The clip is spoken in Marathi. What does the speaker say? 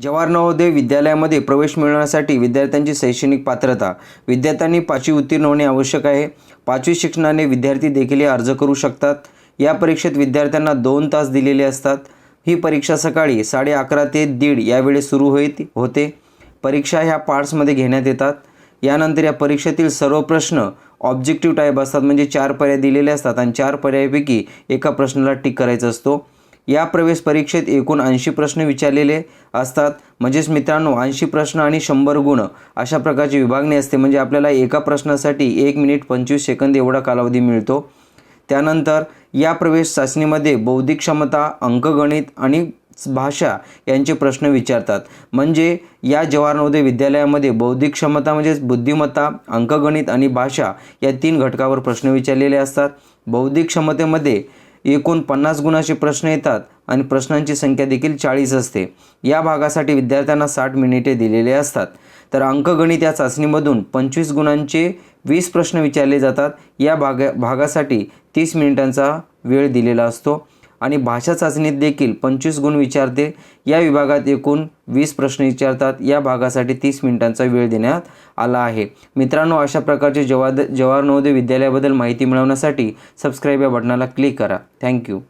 जवाहर नवोदय विद्यालयामध्ये प्रवेश मिळवण्यासाठी विद्यार्थ्यांची शैक्षणिक पात्रता. विद्यार्थ्यांनी 5वी उत्तीर्ण होणे आवश्यक आहे. 5वी शिक्षणाने विद्यार्थी देखील अर्ज करू शकतात. या परीक्षेत विद्यार्थ्यांना 2 तास दिलेले असतात. ही परीक्षा सकाळी 11:30 ते 1:30 या वेळेस सुरू होते. परीक्षा ह्या पार्ट्समध्ये घेण्यात येतात. यानंतर या परीक्षेतील सर्व प्रश्न ऑब्जेक्टिव्ह टाईप असतात, म्हणजे 4 पर्याय दिलेले असतात आणि 4 पर्यायापैकी एका प्रश्नाला टिक करायचा असतो. या प्रवेश परीक्षेत एकूण 80 प्रश्न विचारलेले असतात. म्हणजेच मित्रांनो 80 प्रश्न आणि 100 गुण अशा प्रकारची विभागणी असते. म्हणजे आपल्याला एका प्रश्नासाठी 1 मिनिट 25 सेकंद एवढा कालावधी मिळतो. त्यानंतर या प्रवेश चाचणीमध्ये बौद्धिक क्षमता, अंकगणित आणि भाषा यांचे प्रश्न विचारतात. म्हणजे या जवाहर नवोदय विद्यालयामध्ये बौद्धिक क्षमता म्हणजेच बुद्धिमत्ता, अंकगणित आणि भाषा या 3 घटकावर प्रश्न विचारलेले असतात. बौद्धिक क्षमतेमध्ये एकूण 50 गुणाचे प्रश्न येतात आणि प्रश्नांची संख्या देखील 40 असते. या भागासाठी विद्यार्थ्यांना 60 मिनिटे दिलेले असतात. तर अंकगणित या चाचणीमधून 25 गुणांचे 20 प्रश्न विचारले जातात. या भागासाठी 30 मिनिटांचा वेळ दिलेला असतो आणि भाषा चाचणीत देखील 25 गुण विचारते. या विभागात एकूण 20 प्रश्न विचारतात. या भागासाठी 30 मिनिटांचा वेळ देण्यात आला आहे. मित्रांनो, अशा प्रकारचे जवाहर नवोदय विद्यालयाबद्दल माहिती मिळवण्यासाठी सबस्क्राईब या बटनाला क्लिक करा. थँक्यू.